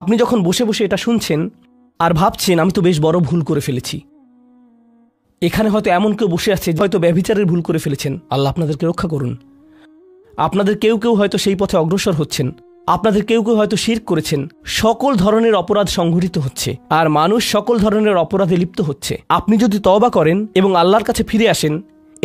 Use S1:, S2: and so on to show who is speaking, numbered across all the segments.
S1: আপনি যখন বসে বসে এটা শুনছেন আর ভাবছেন আমি তো বেশ বড় ভুল করে ফেলেছি, এখানে হয়তো এমন কেউ বসে আছে হয়তো ব্যভিচারের ভুল করে ফেলেছেন, আল্লাহ আপনাদেরকে রক্ষা করুন। আপনাদের কেউ কেউ হয়তো সেই পথে অগ্রসর হচ্ছেন, আপনাদের কেউ কেউ হয়তো শিরক করেছেন। সকল ধরনের অপরাধ সংঘটিত হচ্ছে আর মানুষ সকল ধরনের অপরাধে লিপ্ত হচ্ছে। আপনি যদি তওবা করেন এবং আল্লাহর কাছে ফিরে আসেন,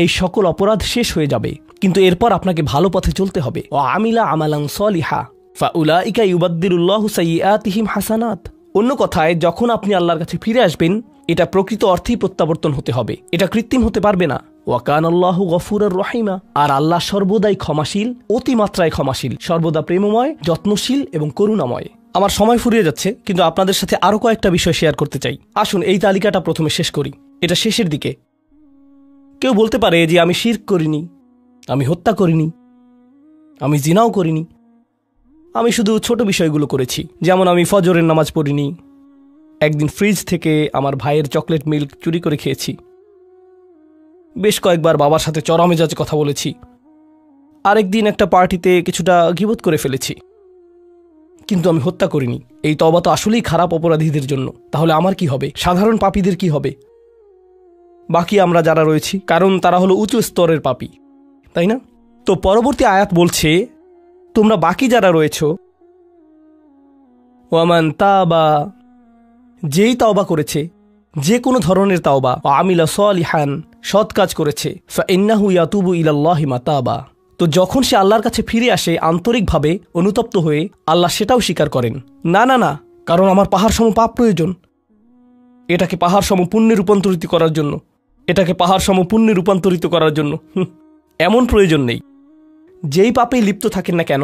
S1: এই সকল অপরাধ শেষ হয়ে যাবে। কিন্তু এরপর আপনাকে ভালো পথে চলতে হবে। ও আমিলা আমালান সলিহা ফাউলাইকা ইউবাদদিলুল্লাহু সাইয়্যাতিহিম হাসানাত। অন্য কথায়, যখন আপনি আল্লাহর কাছে ফিরে আসবেন, এটা প্রকৃত অর্থেই প্রত্যাবর্তন হতে হবে, এটা কৃত্রিম হতে পারবে না। ওয়া কানাল্লাহু গফুরার রহিমা। আর আল্লাহ সর্বদাই ক্ষমাশীল, অতিমাত্রায় ক্ষমাশীল, সর্বদা প্রেমময়, যত্নশীল এবং করুণাময়। আমার সময় ফুরিয়ে যাচ্ছে, কিন্তু আপনাদের সাথে আরও কয়েকটা বিষয় শেয়ার করতে চাই। আসুন এই তালিকাটা প্রথমে শেষ করি, এটা শেষের দিকে। কেউ বলতে পারে যে আমি শিরক করিনি, আমি হত্যা করিনি, আমি জিনাও করিনি, আমি শুধু ছোট বিষয়গুলো করেছি, যেমন আমি ফজরের নামাজ পড়িনি, একদিন ফ্রিজ থেকে আমার ভাইয়ের চকলেট মিল্ক চুরি করে খেয়েছি, বেশ কয়েকবার বাবার সাথে চড়া মেজাজে কথা বলেছি, আরেকদিন একটা পার্টিতে কিছুটা গীবত করে ফেলেছি, কিন্তু আমি হত্যা করিনি। এই তওবা তো আসলেই খারাপ অপরাধীদের জন্য। তাহলে আমার কি হবে? সাধারণ পাপীদের কি হবে? বাকি আমরা যারা রয়েছি, কারণ তারা হলো উঁচু স্তরের পাপী, তাই না? তো পরবর্তী আয়াত বলছে, তোমরা বাকি যারা রয়েছ, ওয়ামান তাবা, যেই তাওবা করেছে, যে কোনো ধরনের তাওবা, আমিলা সলিহান, সৎ কাজ করেছে, ফাইন্নাহু ইয়াতুবু ইলাল্লাহি মাতাবা। তো যখন সে আল্লাহর কাছে ফিরে আসে আন্তরিকভাবে, অনুতপ্ত হয়ে, আল্লাহ সেটাও স্বীকার করেন। না না না, কারণ আমার পাহাড় সম পাপ প্রয়োজন, এটাকে পাহাড় সম পুণ্যে রূপান্তরিত করার জন্য, এটাকে পাহাড় সম পুণ্যে রূপান্তরিত করার জন্য এমন প্রয়োজন নেই। যেই পাপেই লিপ্ত থাকেন না কেন,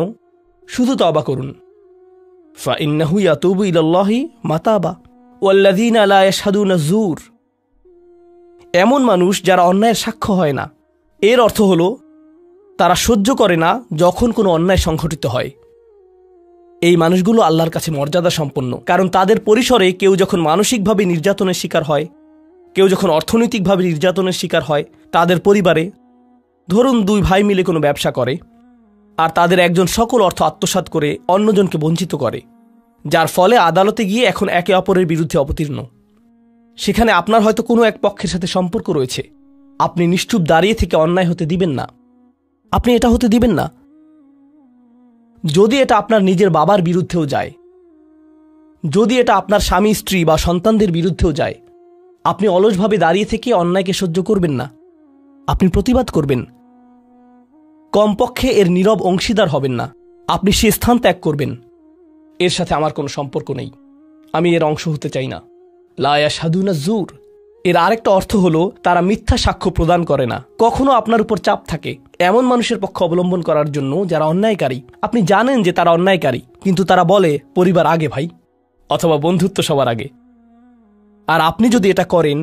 S1: শুধু তওবা করুন। ফাইন্নাহু ইয়াতুবু ইলাল্লাহি মাতাবা ওয়াল্লাযীনা লা ইয়াশহাদুনা যুর। এমন মানুষ যারা অন্যায়ের সাক্ষ্য হয় না, এর অর্থ হলো তারা সহ্য করে না যখন কোনো অন্যায় সংঘটিত হয়। এই মানুষগুলো আল্লাহর কাছে মর্যাদা সম্পন্ন, কারণ তাদের পরিসরে কেউ যখন মানসিকভাবে নির্যাতনের শিকার হয়, কেউ যখন অর্থনৈতিকভাবে নির্যাতনের শিকার হয়, তাদের পরিবারে, ধরুন দুই ভাই মিলে কোনো ব্যবসা করে আর তাদের একজন সকল অর্থ আত্মসাৎ করে অন্যজনকে বঞ্চিত করে, যার ফলে আদালতে গিয়ে এখন একে অপরের বিরুদ্ধে অবতীর্ণ। সেখানে আপনার হয়তো কোনো এক পক্ষের সাথে সম্পর্ক রয়েছে, আপনি নিশ্চুপ দাঁড়িয়ে থেকে অন্যায় হতে দিবেন না, আপনি এটা হতে দিবেন না। যদি এটা আপনার নিজের বাবার বিরুদ্ধেও যায়, যদি এটা আপনার স্বামী স্ত্রী বা সন্তানদের বিরুদ্ধেও যায়, আপনি অলসভাবে দাঁড়িয়ে থেকে অন্যায়কে সহ্য করবেন না, আপনি প্রতিবাদ করবেন। কমপক্ষে এর নীরব অংশীদার হবেন না, আপনি সে স্থান ত্যাগ করবেন। এর সাথে আমার কোনো সম্পর্ক নেই, আমি এর অংশ হতে চাই না। লা ইয়াশহাদুনা যুর, এর আরেকটা অর্থ হলো তারা মিথ্যা সাক্ষ্য প্রদান করে না। কখনো আপনার উপর চাপ থাকে এমন মানুষের পক্ষ অবলম্বন করার জন্য যারা অন্যায়কারী। আপনি জানেন যে তারা অন্যায়কারী, কিন্তু তারা বলে পরিবার আগে ভাই, অথবা বন্ধুত্ব সবার আগে। আর আপনি যদি এটা করেন,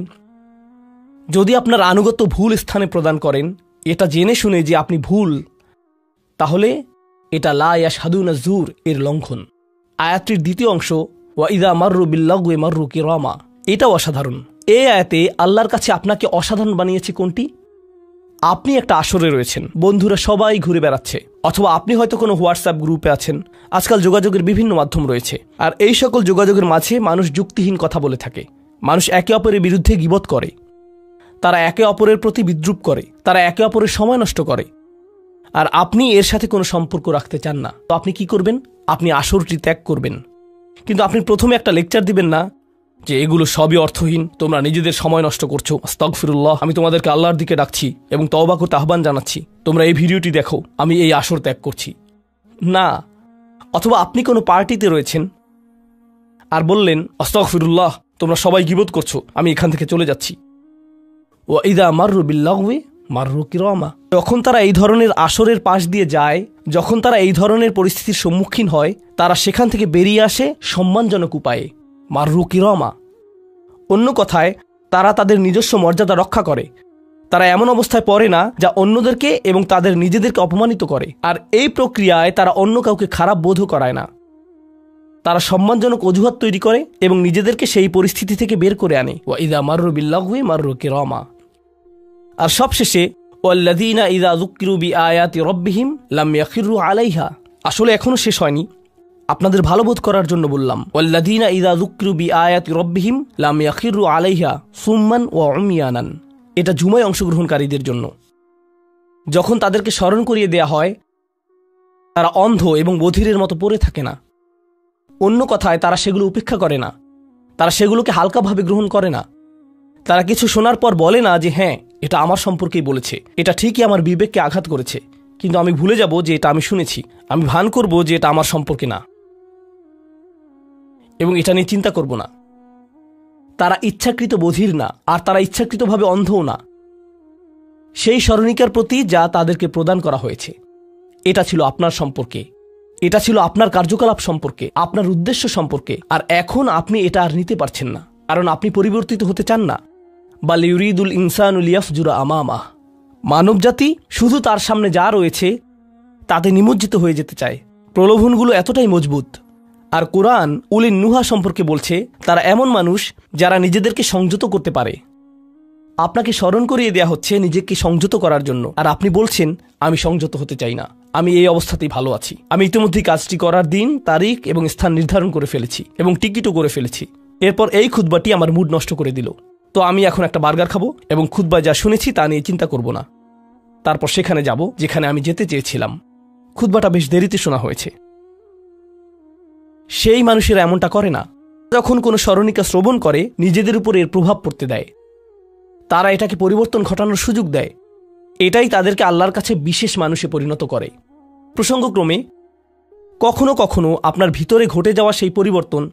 S1: যদি আপনার আনুগত্য ভুল স্থানে প্রদান করেন, এটা জেনে শুনে যে আপনি ভুল, তাহলে এটা লা ইয়াশহাদুনা যুর এর লঙ্ঘন। আয়াতটির দ্বিতীয় অংশ, ওয়া ইযা মাররু বিল্লাগwi মাররু কিরামা, এটাও অসাধারণ। এই আয়াতে আল্লাহর কাছে আপনাকে অসাধারণ বানিয়েছে কোনটি? আপনি একটা আসরে রয়েছেন, বন্ধুরা সবাই ঘুরে বেড়াচ্ছে, অথবা আপনি হয়তো কোনো হোয়াটসঅ্যাপ গ্রুপে আছেন। আজকাল যোগাযোগের বিভিন্ন মাধ্যম রয়েছে, আর এই সকল যোগাযোগের মাঝে মানুষ যুক্তিহীন কথা বলে থাকে, মানুষ একে অপরের বিরুদ্ধে গীবত করে, তারা একে অপরের প্রতি বিদ্রূপ করে, তারা একে অপরের সময় নষ্ট করে, আর আপনি এর সাথে কোনো সম্পর্ক রাখতে চান না। তো আপনি কি করবেন? আপনি আসরটি ত্যাগ করবেন। কিন্তু আপনি প্রথমে একটা লেকচার দিবেন না যে এগুলো সবই অর্থহীন, তোমরা নিজেদের সময় নষ্ট করছো, আস্তাগফিরুল্লাহ, আমি তোমাদেরকে আল্লাহর দিকে ডাকছি এবং তওবা করতে আহ্বান জানাচ্ছি, তোমরা এই ভিডিওটি দেখো, আমি এই আসর ত্যাগ করছি না। অথবা আপনি কোনো পার্টিতে রয়েছেন আর বললেন আস্তাগফিরুল্লাহ, তোমরা সবাই গীবত করছো, আমি এখান থেকে চলে যাচ্ছি। ওয়া ইযা মাররু বিল্লাগwi মাররু কিরামা, যখন তারা এই ধরনের আসরের পাশ দিয়ে যায়, যখন তারা এই ধরনের পরিস্থিতির সম্মুখীন হয়, তারা সেখান থেকে বেরিয়ে আসে সম্মানজনক উপায়ে, মাররু কিরামা। অন্য কথায়, তারা তাদের নিজস্ব মর্যাদা রক্ষা করে, তারা এমন অবস্থায় পড়ে না যা অন্যদেরকে এবং তাদের নিজেদেরকে অপমানিত করে। আর এই প্রক্রিয়ায় তারা অন্য কাউকে খারাপ বোধও করায় না, তারা সম্মানজনক অজুহাত তৈরি করে এবং নিজেদেরকে সেই পরিস্থিতি থেকে বের করে আনে। ওয়া ইযা মাররু বিল্লাগwi মাররু কিরামা। আর সবশেষে, ওয়াল্লাযীনা ইযা যুক্কিরু বিআয়াতি রাব্বিহিম লাম ইয়াখিরু আলাইহা। আসলে এখনো শেষ হয়নি, আপনাদের ভালো বোধ করার জন্য বললাম। ওয়াল্লাযীনা ইযা যুকিরু বিআয়াতি রাব্বিহিম লাম ইয়াখিরু আলাইহা সুম্মান ওয়া উময়ানান। এটা জুমায় অংশগ্রহণকারীদের জন্য। যখন তাদেরকে স্মরণ করিয়ে দেয়া হয়, তারা অন্ধ এবং বধিরের মতো পড়ে থাকে না। অন্য কথায়, তারা সেগুলো উপেক্ষা করে না, তারা সেগুলোকে হালকাভাবে গ্রহণ করে না। তারা কিছু শোনার পর বলে না যে হ্যাঁ, এটা আমার সম্পর্কেই বলেছে, এটা ঠিকই আমার বিবেককে আঘাত করেছে, কিন্তু আমি ভুলে যাব যে এটা আমি শুনেছি। আমি ভান করব যে এটা আমার সম্পর্কে না এবং এটা নিয়ে চিন্তা করব না। তারা ইচ্ছাকৃত বধির না, আর তারা ইচ্ছাকৃতভাবে অন্ধও না। সেই স্মরণিকার প্রতি যা তাদেরকে প্রদান করা হয়েছে, এটা ছিল আপনার সম্পর্কে, এটা ছিল আপনার কার্যকলাপ সম্পর্কে, আপনার উদ্দেশ্য সম্পর্কে। আর এখন আপনি এটা আর নিতে পারছেন না, কারণ আপনি পরিবর্তিত হতে চান না। বাল ইউরিদুল ইনসানু লিয়াফজুরা আমামাহ। মানবজাতি শুধু তার সামনে যা রয়েছে তাতে নিমজ্জিত হয়ে যেতে চায়। প্রলোভনগুলো এতটাই মজবুত। আর কোরআন উলিন নুহা সম্পর্কে বলছে, তারা এমন মানুষ যারা নিজেদেরকে সংযত করতে পারে। আপনাকে স্মরণ করিয়ে দেয়া হচ্ছে নিজেকে সংযত করার জন্য, আর আপনি বলছেন আমি সংযত হতে চাই না, আমি এই অবস্থাতেই ভালো আছি। আমি ইতিমধ্যেই কাজটি করার দিন, তারিখ এবং স্থান নির্ধারণ করে ফেলেছি এবং টিকিটও করে ফেলেছি। এরপর এই খুতবাটি আমার মুড নষ্ট করে দিল। তো আমি এখন একটা বার্গার খাবো এবং খুতবায় যা শুনেছি তা নিয়ে চিন্তা করব না। তারপর সেখানে যাব যেখানে আমি যেতে চেয়েছিলাম। খুতবাটা বেশ দেরিতে শোনা হয়েছে। সেই মানুষেরা এমনটা করে না। যখন কোনো স্মরণিকা শ্রবণ করে, নিজেদের উপর এর প্রভাব পড়তে দেয়। তারা এটাকে পরিবর্তন ঘটানোর সুযোগ দেয়। এটাই তাদেরকে আল্লাহর কাছে বিশেষ মানুষে পরিণত করে। প্রসঙ্গক্রমে কখনো কখনো আপনার ভিতরে ঘটে যাওয়া সেই পরিবর্তন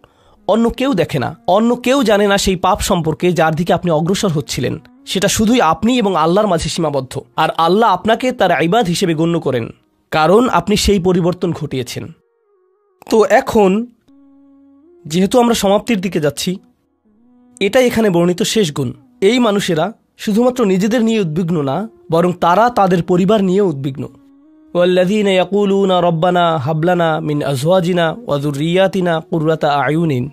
S1: অন্য কেউ দেখে না, অন্য কেউ জানে না সেই পাপ সম্পর্কে যার দিকে আপনি অগ্রসর হচ্ছিলেন। সেটা শুধুই আপনি এবং আল্লাহর মাঝে সীমাবদ্ধ। আর আল্লাহ আপনাকে তার ইবাদ হিসেবে গণ্য করেন, কারণ আপনি সেই পরিবর্তন ঘটিয়েছেন। তো এখন যেহেতু আমরা সমাপ্তির দিকে যাচ্ছি, এটাই এখানে বর্ণিত শেষ গুণ। এই মানুষেরা শুধুমাত্র নিজেদের নিয়ে উদ্বিগ্ন না, বরং তারা তাদের পরিবার নিয়ে উদ্বিগ্ন। ওয়াল্লাযীনা ইয়াকুলুনা রব্বানা হাবলানা মিন আজওয়াজিনা ওয়া যুররিয়াতিনা কুররাতা আয়ুনিন।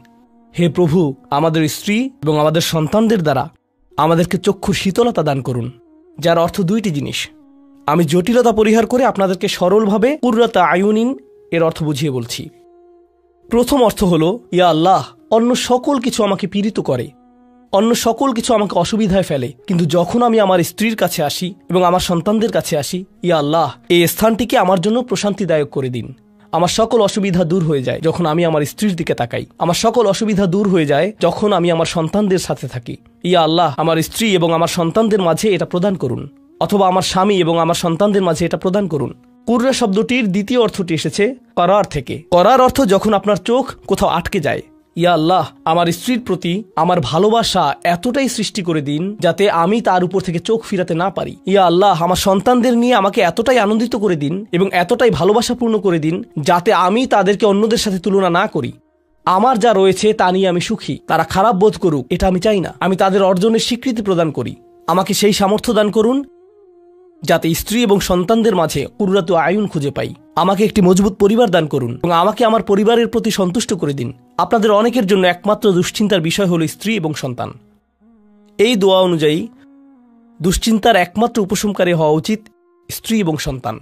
S1: হে প্রভু, আমাদের স্ত্রী এবং আমাদের সন্তানদের দ্বারা আমাদেরকে চক্ষুর শীতলতা দান করুন। যার অর্থ দুইটি জিনিস। আমি জটিলতা পরিহার করে আপনাদেরকে সরলভাবে কুররাতা আয়ুনিন এর অর্থ বুঝিয়ে বলছি। প্রথম অর্থ হলো, ইয়া আল্লাহ, অন্য সকল কিছু আমাকে পীড়িত করে, অন্য সকল কিছু আমাকে অসুবিধায় ফেলে, কিন্তু যখন আমি আমার স্ত্রীর কাছে আসি এবং আমার সন্তানদের কাছে আসি, ইয়া আল্লাহ, এই স্থানটিকে আমার জন্য প্রশান্তিদায়ক করে দিন। আমার সকল অসুবিধা দূর হয়ে যায় যখন আমি আমার স্ত্রীর দিকে তাকাই। আমার সকল অসুবিধা দূর হয়ে যায় যখন আমি আমার সন্তানদের সাথে থাকি। ইয়া আল্লাহ, আমার স্ত্রী এবং আমার সন্তানদের মাঝে এটা প্রদান করুন, অথবা আমার স্বামী এবং আমার সন্তানদের মাঝে এটা প্রদান করুন। কুররা শব্দটির দ্বিতীয় অর্থটি এসেছে করার থেকে। করার অর্থ যখন আপনার চোখ কোথাও আটকে যায়। ইয়া আল্লাহ, আমার স্ত্রীর প্রতি আমার ভালোবাসা এতটাই সৃষ্টি করে দিন যাতে আমি তার উপর থেকে চোখ ফিরাতে না পারি। ইয়া আল্লাহ, আমার সন্তানদের নিয়ে আমাকে এতটাই আনন্দিত করে দিন এবং এতটাই ভালোবাসাপূর্ণ করে দিন যাতে আমি তাদেরকে অন্যদের সাথে তুলনা না করি। আমার যা রয়েছে তা নিয়ে আমি সুখী। তারা খারাপ বোধ করুক, এটা আমি চাই না। আমি তাদের অর্জনের স্বীকৃতি প্রদান করি। আমাকে সেই সামর্থ্য দান করুন যাতে স্ত্রী এবং সন্তানদের মাঝে কুররাতু আয়ুন খুঁজে পাই। আমাকে একটি মজবুত পরিবার দান করুন এবং আমাকে আমার পরিবারের প্রতি সন্তুষ্ট করে দিন। আপনাদের অনেকের জন্য একমাত্র দুশ্চিন্তার বিষয় হলো স্ত্রী এবং সন্তান। এই দোয়া অনুযায়ী দুশ্চিন্তার একমাত্র উপশমকারী হওয়া উচিত স্ত্রী এবং সন্তান।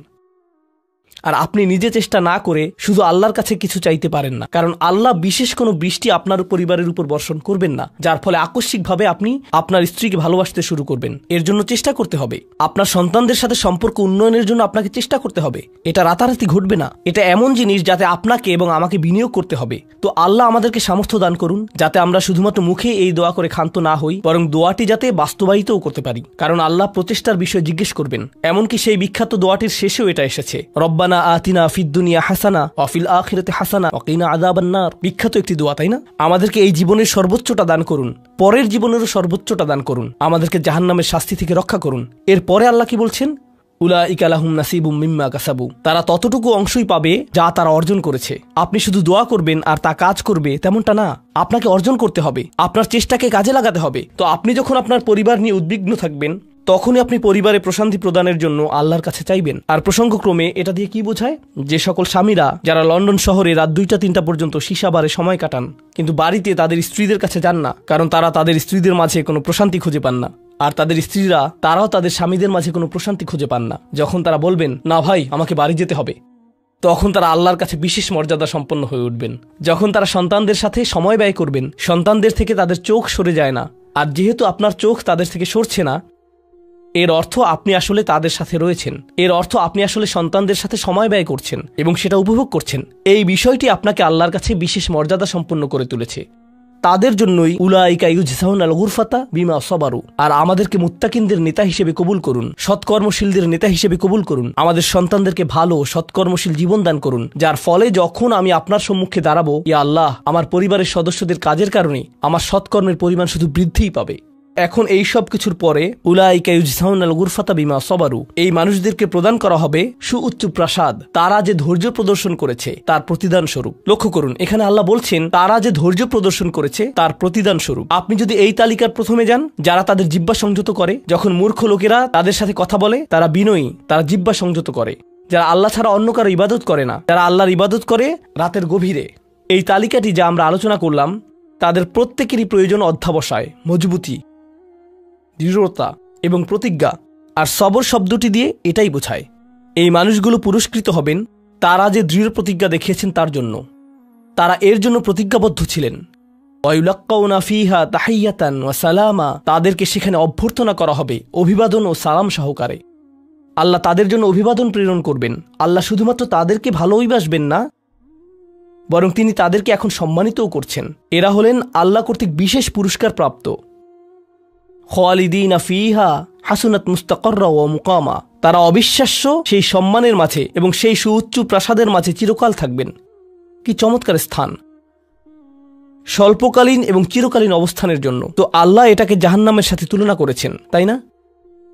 S1: আর আপনি নিজে চেষ্টা না করে শুধু আল্লাহর কাছে কিছু চাইতে পারেন না, কারণ আল্লাহ বিশেষ কোনো বৃষ্টি আপনার পরিবারের উপর বর্ষণ করবেন না যার ফলে আকস্মিকভাবে আপনি আপনার স্ত্রীকে ভালোবাসতে শুরু করবেন। এর জন্য চেষ্টা করতে হবে। আপনার সন্তানদের সাথে সম্পর্ক উন্নয়নের জন্য আপনাকে চেষ্টা করতে হবে। এটা রাতারাতি ঘটবে না। এটা এমন জিনিস যাতে আপনাকে এবং আমাকে বিনিয়োগ করতে হবে। তো আল্লাহ আমাদেরকে সামর্থ্য দান করুন যাতে আমরা শুধুমাত্র মুখে এই দোয়া করে ক্ষান্ত না হই, বরং দোয়াটি যাতে বাস্তবায়িতও করতে পারি, কারণ আল্লাহ প্রচেষ্টার বিষয়ে জিজ্ঞেস করবেন। এমনকি সেই বিখ্যাত দোয়াটির শেষেও এটা এসেছে, রব্বানা আতিনা ফিদ দুনিয়া হাসানা ওয়া ফিল আখিরাতি হাসানা ওয়া কিনা আযাবান নার। বিখ্যাত একটি দোয়া, তাই না? আমাদেরকে এই জীবনের সর্বোচ্চটা দান করুন, পরের জীবনেরও সর্বোচ্চটা দান করুন, আমাদেরকে জাহান্নামের শাস্তি থেকে রক্ষা করুন। এরপরে আল্লাহ কি বলছেন? উলাইকা লাহুম নাসিবুম মিম্মা কাসাবু। তারা ততটুকু অংশই পাবে যা তারা অর্জন করেছে। আপনি শুধু দোয়া করবেন আর তা কাজ করবে তেমনটা না। আপনাকে অর্জন করতে হবে, আপনার চেষ্টাকে কাজে লাগাতে হবে। তো আপনি যখন আপনার পরিবার নিয়ে উদ্বিগ্ন থাকবেন, তখনই আপনি পরিবারে প্রশান্তি প্রদানের জন্য আল্লাহর কাছে চাইবেন। আর প্রসঙ্গক্রমে এটা দিয়ে কি বোঝায়? যে সকল স্বামীরা যারা লন্ডন শহরে রাত 2টা-3টা পর্যন্ত সীসা বারে সময় কাটান, কিন্তু বাড়িতে তাদের স্ত্রীদের কাছে যান না, কারণ তারা তাদের স্ত্রীদের মাঝে কোনো প্রশান্তি খুঁজে পান না। আর তাদের স্ত্রীরা তারাও তাদের স্বামীদের মাঝে কোনো প্রশান্তি খুঁজে পান না। যখন তারা বলবেন, না ভাই, আমাকে বাড়ি যেতে হবে, তখন তারা আল্লাহর কাছে বিশেষ মর্যাদা সম্পন্ন হয়ে উঠবেন। যখন তারা সন্তানদের সাথে সময় ব্যয় করবেন, সন্তানদের থেকে তাদের চোখ সরে যায় না, আর যেহেতু আপনার চোখ তাদের থেকে সরছে না, এর অর্থ আপনি আসলে তাদের সাথে রয়েছেন, এর অর্থ আপনি আসলে সন্তানদের সাথে সময় ব্যয় করছেন এবং সেটা উপভোগ করছেন। এই বিষয়টি আপনাকে আল্লাহর কাছে বিশেষ মর্যাদা সম্পন্ন করে তুলেছে। তাদের জন্যই উলাইকা ইউজসাউনাল গুরফাতা বিমা সাবারু। আর আমাদেরকে মুত্তাকিনদের নেতা হিসেবে কবুল করুন, সৎকর্মশীলদের নেতা হিসেবে কবুল করুন। আমাদের সন্তানদেরকে ভালো সৎকর্মশীল জীবন দান করুন, যার ফলে যখন আমি আপনার সম্মুখে দাঁড়াবো, ইয়া আল্লাহ, আমার পরিবারের সদস্যদের কাজের কারণে আমার সৎকর্মের পরিমাণ শুধু বৃদ্ধিই পাবে। এখন এই সব কিছুর পরে উলাইকা ইউজসাউনাল গুরফাতা বিমা সাবারু, এই মানুষদেরকে প্রদান করা হবে সুউচ্চ প্রাসাদ, তারা যে ধৈর্য প্রদর্শন করেছে তার প্রতিদান স্বরূপ। লক্ষ্য করুন, এখানে আল্লাহ বলছেন তারা যে ধৈর্য প্রদর্শন করেছে তার প্রতিদান স্বরূপ। আপনি যদি এই তালিকার প্রথমে যান, যারা তাদের জিহ্বা সংযত করে, যখন মূর্খ লোকেরা তাদের সাথে কথা বলে তারা বিনয়ী, তারা জিহ্বা সংযত করে, যারা আল্লাহ ছাড়া অন্য কারো ইবাদত করে না, যারা আল্লাহর ইবাদত করে রাতের গভীরে, এই তালিকাটি যা আমরা আলোচনা করলাম তাদের প্রত্যেকেরই প্রয়োজন অধ্যাবসায়, মজবুতি, দৃঢ়তা এবং প্রতিজ্ঞা। আর সবর শব্দটি দিয়ে এটাই বোঝায়। এই মানুষগুলো পুরস্কৃত হবেন তারা যে দৃঢ় প্রতিজ্ঞা দেখিয়েছেন তার জন্য, তারা এর জন্য প্রতিজ্ঞাবদ্ধ ছিলেন। ওয়ায়ুলাক্কাউনা ফিহা তাহিয়াতান ওয়া সালামা, তাদেরকে সেখানে অভ্যর্থনা করা হবে অভিবাদন ও সালাম সহকারে। আল্লাহ তাদের জন্য অভিবাদন প্রেরণ করবেন। আল্লাহ শুধুমাত্র তাদেরকে ভালোবাসবেন না, বরং তিনি তাদেরকে এখন সম্মানিতও করছেন। এরা হলেন আল্লাহ কর্তৃক বিশেষ পুরস্কার প্রাপ্ত। খালিদিনা ফিহা হাসুনাত মুস্তাকাররা ওয়া মুকামা, তারা অবিশ্বাস্য সেই সম্মানের মাঝে এবং সেই সুউচ্চ প্রাসাদের মাঝে চিরকাল থাকবেন। কি চমৎকার স্থান! স্বল্পকালীন এবং চিরকালীন অবস্থানের জন্য। তো আল্লাহ এটাকে জাহান্নামের সাথে তুলনা করেছেন, তাই না?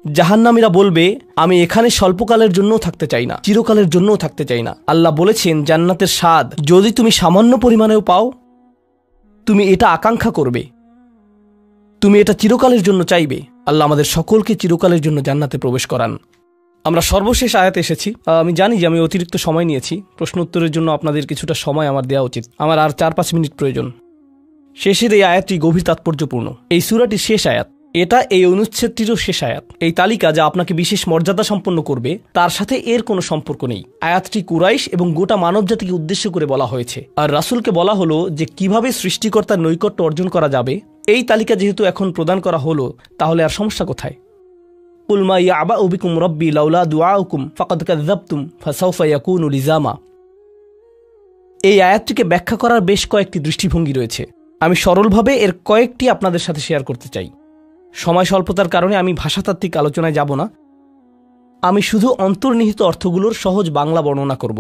S1: জাহান্নামীরা বলবে, আমি এখানে স্বল্পকালের জন্যও থাকতে চাই না, চিরকালের জন্যও থাকতে চাই না। আল্লাহ বলেছেন, জান্নাতের স্বাদ যদি তুমি সামান্য পরিমাণেও পাও, তুমি এটা আকাঙ্ক্ষা করবে, তুমি এটা চিরকালের জন্য চাইবে। আল্লাহ আমাদের সকলকে চিরকালের জন্য জান্নাতে প্রবেশ করান। আমরা সর্বশেষ আয়াতে এসেছি। আমি জানি যে আমি অতিরিক্ত সময় নিয়েছি, প্রশ্ন উত্তরের জন্য আপনাদের কিছুটা সময় আমার দেওয়া উচিত। আমার আর 4-5 মিনিট প্রয়োজন। শেষের এই আয়াতটি গভীর তাৎপর্যপূর্ণ। এই সূরাটির শেষ আয়াত, এটা এই অনুচ্ছেদটিরও শেষ আয়াত। এই তালিকা যা আপনাকে বিশেষ মর্যাদা সম্পন্ন করবে তার সাথে এর কোনো সম্পর্ক নেই। আয়াতটি কুরাইশ এবং গোটা মানবজাতিকে উদ্দেশ্য করে বলা হয়েছে, আর রাসূলকে বলা হলো যে কিভাবে সৃষ্টিকর্তার নৈকট্য অর্জন করা যাবে। এই তালিকা যেহেতু এখন প্রদান করা হলো, তাহলে আর সমস্যা কোথায়? কুল মা ইয়াবাউ বিকুম রাব্বি লাউলা দুআউকুম ফাকাদ কাযাবতুম ফাসাউফা ইয়াকুনু লিজামা। এই আয়াতটিকে ব্যাখ্যা করার বেশ কয়েকটি দৃষ্টিভঙ্গি রয়েছে। আমি সরলভাবে এর কয়েকটি আপনাদের সাথে শেয়ার করতে চাই। সময় স্বল্পতার কারণে আমি ভাষাতাত্ত্বিক আলোচনায় যাব না, আমি শুধু অন্তর্নিহিত অর্থগুলোর সহজ বাংলা বর্ণনা করব।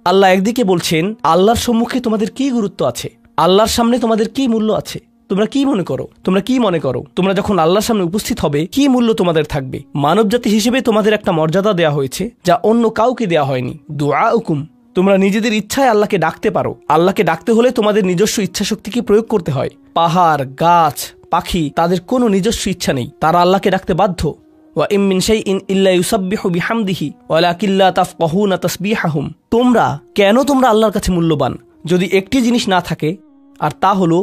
S1: আল্লাহ একদিকে বলছেন, আল্লাহর সম্মুখে তোমাদের কি গুরুত্ব আছে, আল্লাহর সামনে তোমাদের কি মূল্য আছে, তোমরা কি মনে করো, তোমরা যখন আল্লাহর সামনে উপস্থিত হবে কি মূল্য তোমাদের থাকবে। মানবজাতি হিসেবে তোমাদের একটা মর্যাদা দেয়া হয়েছে যা অন্য কাউকে দেয়া হয়নি। দুআউকুম, তোমরা নিজেদের ইচ্ছায় আল্লাহকে ডাকতে পারো। আল্লাহকে ডাকতে হলে তোমাদের নিজস্ব ইচ্ছাশক্তিকে প্রয়োগ করতে হয়। পাহাড়, গাছ, পাখি, তাদের কোনো নিজস্ব ইচ্ছা নেই, তারা আল্লাহকে ডাকতে বাধ্য। ওয়া ইম মিন শাইইন ইল্লা ইউসাব্বিহু বিহামদিহি ওয়ালাকিন লা তাফকাহুনা তাসবিহাহুম। তোমরা আল্লাহর কাছে মূল্যবান যদি একটি জিনিস না থাকে, আর তা হলো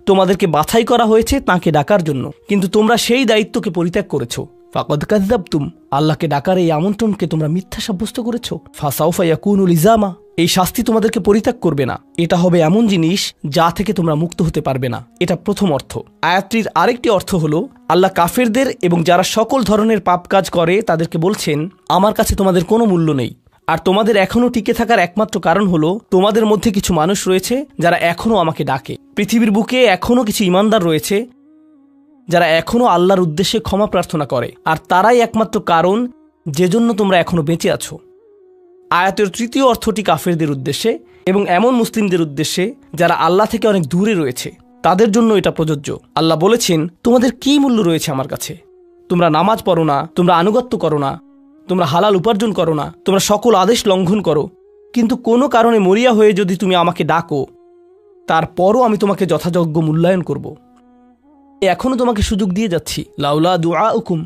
S1: তোমাদেরকে বাছাই করা হয়েছে তাকে ডাকার জন্য, কিন্তু তোমরা সেই দায়িত্বকে পরিত্যাগ করেছো। ফাকাদ কাযাবতুম, আল্লাহকে ডাকার এই আমন্ত্রণকে তোমরা মিথ্যা সাব্যস্ত করেছো। ফাসাউফা ইয়াকুনু লিজামা, এই শাস্তি তোমাদেরকে পরিত্যাগ করবে না। এটা হবে এমন জিনিস যা থেকে তোমরা মুক্ত হতে পারবে না। এটা প্রথম অর্থ। আয়াতটির আরেকটি অর্থ হলো, আল্লাহ কাফেরদের এবং যারা সকল ধরনের পাপ কাজ করে তাদেরকে বলছেন, আমার কাছে তোমাদের কোনো মূল্য নেই। আর তোমাদের এখনো টিকে থাকার একমাত্র কারণ হলো তোমাদের মধ্যে কিছু মানুষ রয়েছে যারা এখনো আমাকে ডাকে। পৃথিবীর বুকে এখনো কিছু ইমানদার রয়েছে যারা এখনো আল্লাহর উদ্দেশ্যে ক্ষমা প্রার্থনা করে, আর তারাই একমাত্র কারণ যে জন্য তোমরা এখনো বেঁচে আছো। আয়াতের তৃতীয় অর্থটি কাফেরদের উদ্দেশ্যে এবং এমন মুসলিমদের উদ্দেশ্যে যারা আল্লাহ থেকে অনেক দূরে রয়েছে, তাদের জন্য এটা প্রযোজ্য। আল্লাহ বলেছেন, তোমাদের কি মূল্য রয়েছে আমার কাছে? তোমরা নামাজ পড়ো না, তোমরা আনুগত্য করো না, তোমরা হালাল উপার্জন করো না, তোমরা সকল আদেশ লঙ্ঘন করো, কিন্তু কোনো কারণে মরিয়া হয়ে যদি তুমি আমাকে ডাকো, তারপরও আমি তোমাকে যথাযোগ্য মূল্যায়ন করব। এখনো তোমাকে সুযোগ দিয়ে যাচ্ছি, লাউলা দুআউকুম,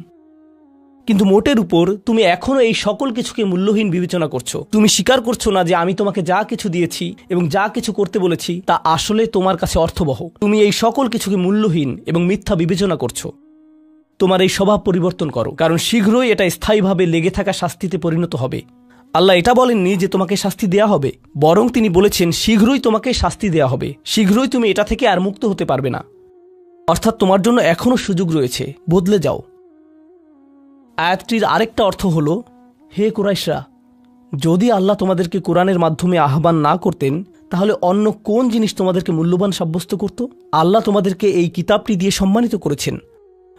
S1: কিন্তু মোটের উপর তুমি এখনো এই সকল কিছুকে মূল্যহীন বিবেচনা করছো। তুমি স্বীকার করছো না যে আমি তোমাকে যা কিছু দিয়েছি এবং যা কিছু করতে বলেছি তা আসলে তোমার কাছে অর্থবহ। তুমি এই সকল কিছুকে মূল্যহীন এবং মিথ্যা বিবেচনা করছো। তোমার এই স্বভাব পরিবর্তন করো, কারণ শীঘ্রই এটা স্থায়ীভাবে লেগে থাকা শাস্তিতে পরিণত হবে। আল্লাহ এটা বলেননি যে তোমাকে শাস্তি দেয়া হবে, বরং তিনি বলেছেন শীঘ্রই তোমাকে শাস্তি দেয়া হবে, শীঘ্রই তুমি এটা থেকে আর মুক্ত হতে পারবে না। অর্থাৎ তোমার জন্য এখনও সুযোগ রয়েছে, বদলে যাও। আয়াতটির আরেকটা অর্থ হলো, হে কুরাইশরা, যদি আল্লাহ তোমাদেরকে কোরআনের মাধ্যমে আহ্বান না করতেন তাহলে অন্য কোন জিনিস তোমাদেরকে মূল্যবান সাব্যস্ত করত? আল্লাহ তোমাদেরকে এই কিতাবটি দিয়ে সম্মানিত করেছেন,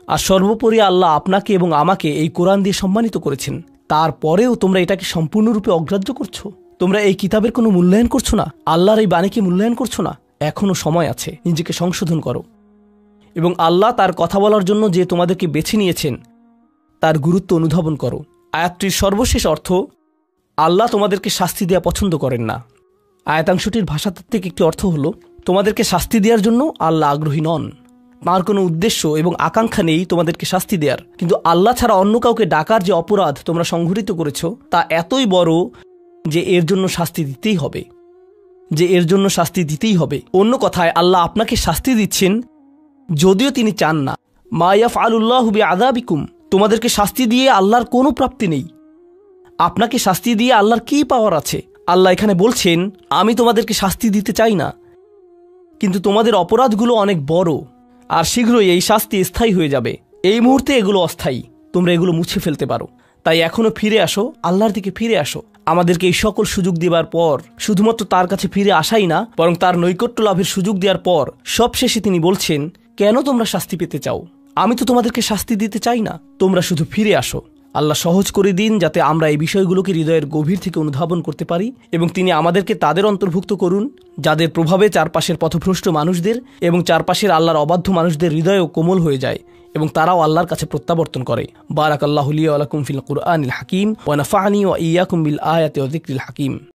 S1: আর সর্বোপরি আল্লাহ আপনাকে এবং আমাকে এই কোরআন দিয়ে সম্মানিত করেছেন। তারপরেও তোমরা এটাকে সম্পূর্ণরূপে অগ্রাহ্য করছো। তোমরা এই কিতাবের কোনো মূল্যায়ন করছো না, আল্লাহর এই বাণীকে মূল্যায়ন করছো না। এখনও সময় আছে, নিজেকে সংশোধন করো। এবং আল্লাহ তার কথা বলার জন্য যে তোমাদেরকে বেছে নিয়েছেন তার গুরুত্ব অনুধাবন করো। আয়াতটির সর্বশেষ অর্থ, আল্লাহ তোমাদেরকে শাস্তি দেওয়া পছন্দ করেন না। আয়াতাংশটির ভাষাতাত্ত্বিক একটি অর্থ হলো, তোমাদেরকে শাস্তি দেওয়ার জন্য আল্লাহ আগ্রহী নন। তাঁর কোনো উদ্দেশ্য এবং আকাঙ্ক্ষা নেই তোমাদেরকে শাস্তি দেওয়ার। কিন্তু আল্লাহ ছাড়া অন্য কাউকে ডাকার যে অপরাধ তোমরা সংঘটিত করেছ তা এতই বড় যে এর জন্য শাস্তি দিতেই হবে। অন্য কথায় আল্লাহ আপনাকে শাস্তি দিচ্ছেন যদিও তিনি চান না। মা ইয়াফআলুল্লাহু বিআযাবিকুম, তোমাদেরকে শাস্তি দিয়ে আল্লাহর কোনো প্রাপ্তি নেই। আপনাকে শাস্তি দিয়ে আল্লাহর কী পাওয়ার আছে? আল্লাহ এখানে বলছেন, আমি তোমাদেরকে শাস্তি দিতে চাই না, কিন্তু তোমাদের অপরাধগুলো অনেক বড়, আর শীঘ্রই এই শাস্তি স্থায়ী হয়ে যাবে। এই মুহূর্তে এগুলো অস্থায়ী, তোমরা এগুলো মুছে ফেলতে পারো। তাই এখনো ফিরে আসো, আল্লাহর দিকে ফিরে আসো। আমাদেরকে এই সকল সুযোগ দেবার পর শুধুমাত্র তার কাছে ফিরে আসাই না, বরং তার নৈকট্য লাভের সুযোগ দেওয়ার পর সবশেষে তিনি বলছেন, কেন তোমরা শাস্তি পেতে চাও? আমি তো তোমাদেরকে শাস্তি দিতে চাই না, তোমরা শুধু ফিরে আসো। আল্লাহ সহজ করে দিন যাতে আমরা এই বিষয়গুলোকে হৃদয়ের গভীর থেকে অনুধাবন করতে পারি, এবং তিনি আমাদেরকে তাদের অন্তর্ভুক্ত করুন যাদের প্রভাবে চারপাশের পথভ্রষ্ট মানুষদের এবং চারপাশের আল্লাহর অবাধ্য মানুষদের হৃদয়ও কোমল হয়ে যায় এবং তারাও আল্লাহর কাছে প্রত্যাবর্তন করে। বারাকাল্লাহু লি ওয়া লাকুম ফিল কুরআনিল হাকিম ওয়া নাফা'নি ওয়া ইয়্যাকুম বিল আয়াতি ওয়া যিকরিল হাকিম।